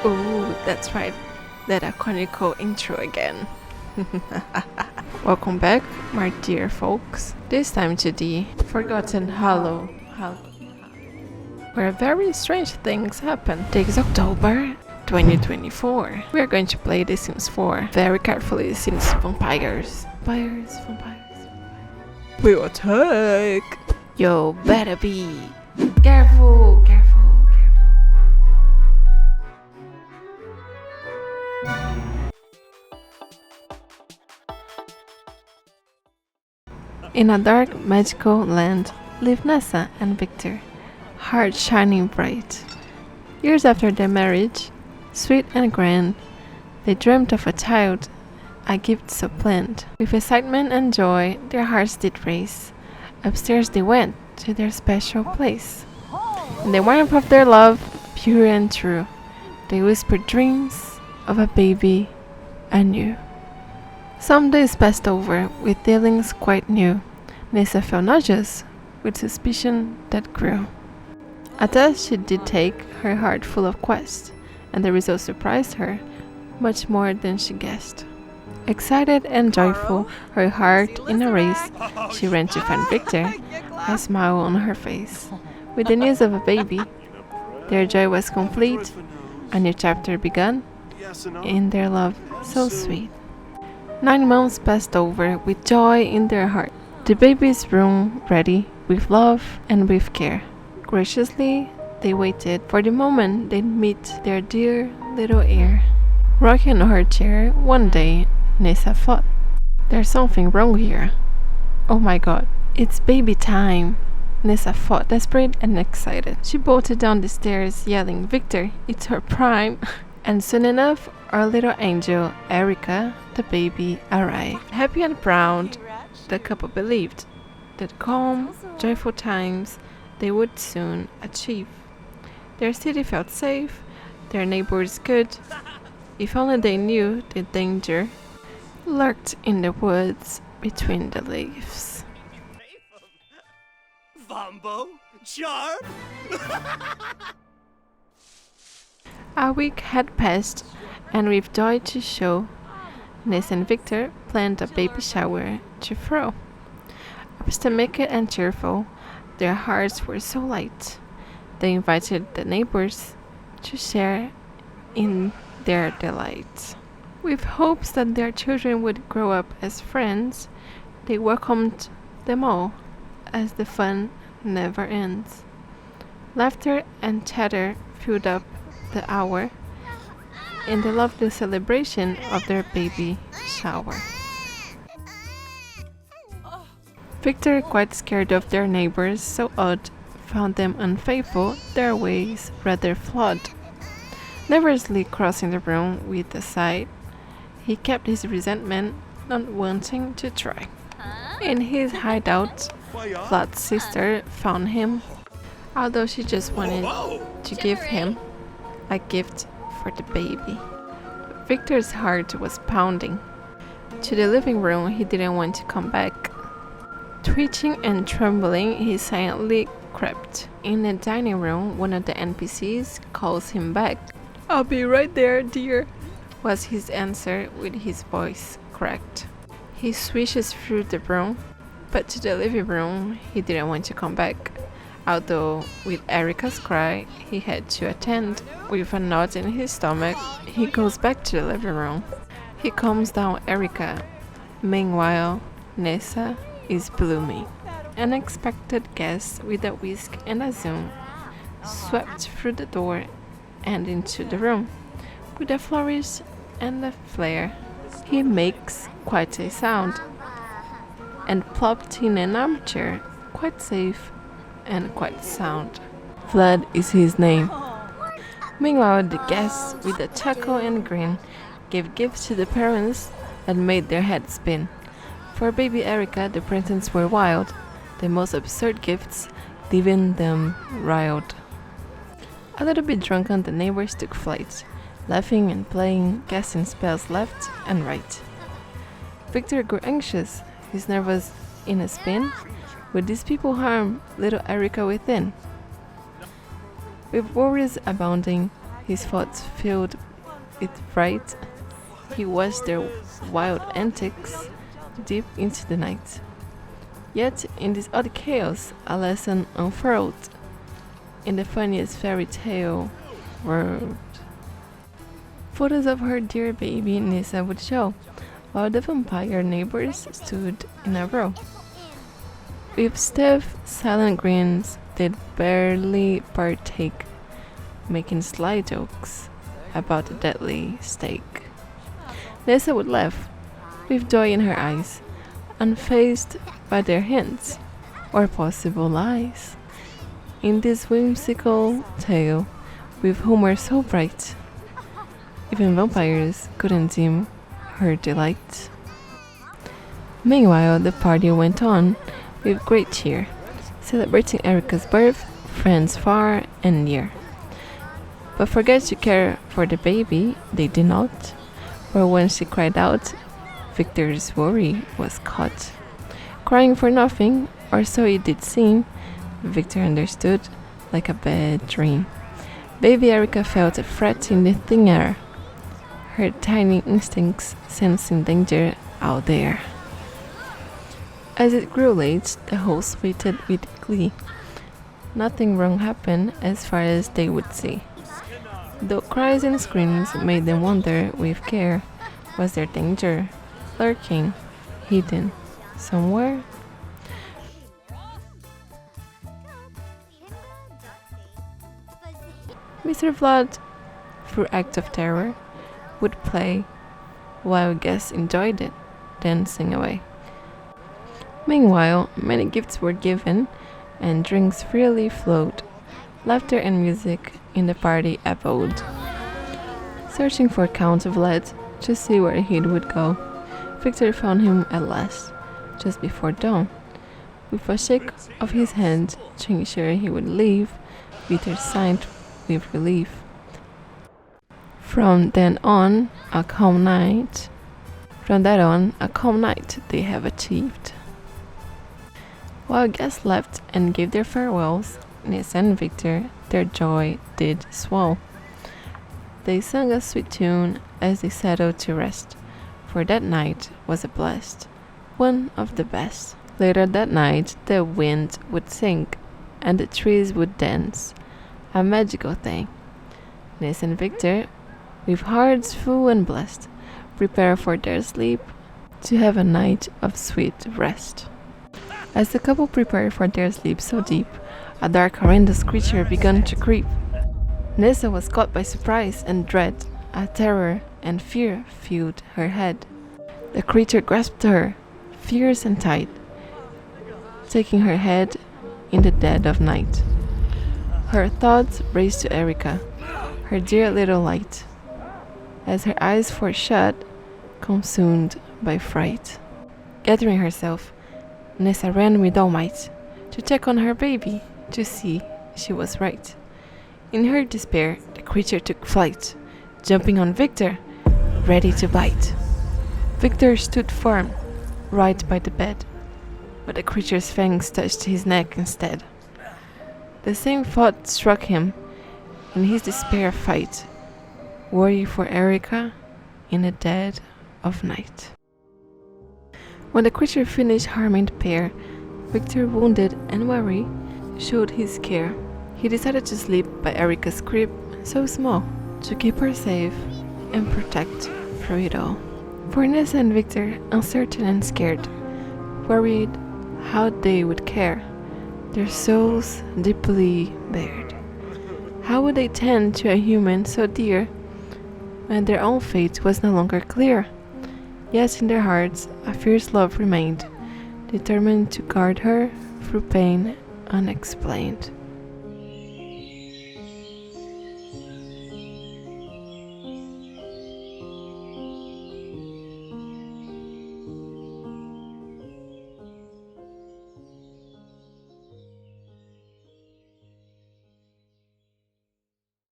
Oh, that's right. That iconic intro again. Welcome back, my dear folks. This time to the Forgotten Hollow, where very strange things happen. Takes October 2024. We are going to play The Sims 4 very carefully since vampires. Vampires. We will attack. Yo, better be careful. In a dark, magical land live Nessa and Victor, heart shining bright. Years after their marriage, sweet and grand, they dreamt of a child, a gift so planned. With excitement and joy, their hearts did race. Upstairs they went to their special place. In the warmth of their love, pure and true, they whispered dreams of a baby anew. Some days passed over with dealings quite new. Nessa felt nauseous with suspicion that grew. A test she did take, her heart full of quest, and the result surprised her much more than she guessed. Excited and joyful, her heart in a race, she ran to find Victor, a smile on her face. With the news of a baby, their joy was complete, a new chapter begun in their love so sweet. 9 months passed over with joy in their heart. The baby's room ready with love and with care. Graciously, they waited for the moment they'd meet their dear little heir. Rocking on her chair, one day, Nessa thought, "There's something wrong here. Oh my god, it's baby time." Nessa thought, desperate and excited. She bolted down the stairs, yelling, "Victor, it's her prime." And soon enough, our little angel, Erica, the baby, arrived. Happy and proud, the couple believed that calm, joyful times they would soon achieve. Their city felt safe, their neighbors good, if only they knew the danger lurked in the woods between the leaves. Vombo? Charm? A week had passed, and with joy to show, Ness and Victor planned a baby shower to throw. Optimistic and cheerful, their hearts were so light. They invited the neighbors to share in their delight. With hopes that their children would grow up as friends, they welcomed them all, as the fun never ends. Laughter and chatter filled up the hour in the lovely celebration of their baby shower. Victor, quite scared of their neighbors so odd, found them unfaithful, their ways rather flawed. Nervously crossing the room with a sigh, he kept his resentment, not wanting to try. In his hideout, Vlad's sister found him, although she just wanted to give him a gift for the baby. Victor's heart was pounding. To the living room, he didn't want to come back. Twitching and trembling, he silently crept. In the dining room, one of the NPCs calls him back. "I'll be right there, dear," was his answer with his voice cracked. He swishes through the room, but to the living room, he didn't want to come back. Although, with Erica's cry, he had to attend. With a knot in his stomach, he goes back to the living room. He calms down Erica. Meanwhile, Nessa is blooming. An unexpected guest with a whisk and a zoom swept through the door and into the room. With a flourish and a flare, he makes quite a sound and plopped in an armchair, quite safe and quite sound. Vlad is his name. Meanwhile, the guests, with a chuckle and grin, gave gifts to the parents that made their heads spin. For baby Erica, the presents were wild, the most absurd gifts, leaving them riled. A little bit drunken, the neighbors took flight, laughing and playing, casting spells left and right. Victor grew anxious, his nerves in a spin. Would these people harm little Erica within? With worries abounding, his thoughts filled with fright. He watched their wild antics deep into the night. Yet, in this odd chaos, a lesson unfurled in the funniest fairy tale world. Photos of her dear baby Nissa would show, while the vampire neighbors stood in a row. With stiff, silent grins, they'd barely partake, making sly jokes about the deadly steak. Nessa would laugh, with joy in her eyes, unfazed by their hints or possible lies. In this whimsical tale, with humor so bright, even vampires couldn't dim her delight. Meanwhile, the party went on with great cheer, celebrating Erica's birth, friends far and near. But forget to care for the baby, they did not, for when she cried out, Victor's worry was caught. Crying for nothing, or so it did seem, Victor understood like a bad dream. Baby Erica felt a threat in the thin air, her tiny instincts sensing danger out there. As it grew late, the host waited with glee. Nothing wrong happened as far as they would see. Though cries and screams made them wonder with care, was there danger lurking, hidden somewhere? Mr. Flood, through act of terror, would play, while guests enjoyed it, dancing away. Meanwhile, many gifts were given, and drinks freely flowed. Laughter and music in the party abode. Searching for Count of Lead to see where he would go, Victor found him at last, just before dawn. With a shake of his hand to ensure he would leave, Victor sighed with relief. From that on, a calm night they have achieved. While guests left and gave their farewells, Nissa and Victor, their joy did swell. They sang a sweet tune as they settled to rest, for that night was a blast, one of the best. Later that night, the wind would sing, and the trees would dance, a magical thing. Nissa and Victor, with hearts full and blessed, prepare for their sleep to have a night of sweet rest. As the couple prepared for their sleep so deep, a dark, horrendous creature began to creep. Nissa was caught by surprise and dread, a terror and fear filled her head. The creature grasped her, fierce and tight, taking her head in the dead of night. Her thoughts raced to Erica, her dear little light, as her eyes foreshut, consumed by fright. Gathering herself, Nissa ran with all might to check on her baby to see she was right. In her despair, the creature took flight, jumping on Victor, ready to bite. Victor stood firm, right by the bed, but the creature's fangs touched his neck instead. The same thought struck him in his despair fight, worry for Erica in the dead of night. When the creature finished harming the pair, Victor, wounded and weary, showed his care. He decided to sleep by Erica's crib, so small, to keep her safe and protect through it all. For Nissa and Victor, uncertain and scared, worried how they would care, their souls deeply bared. How would they tend to a human so dear when their own fate was no longer clear? Yet in their hearts a fierce love remained, determined to guard her through pain unexplained.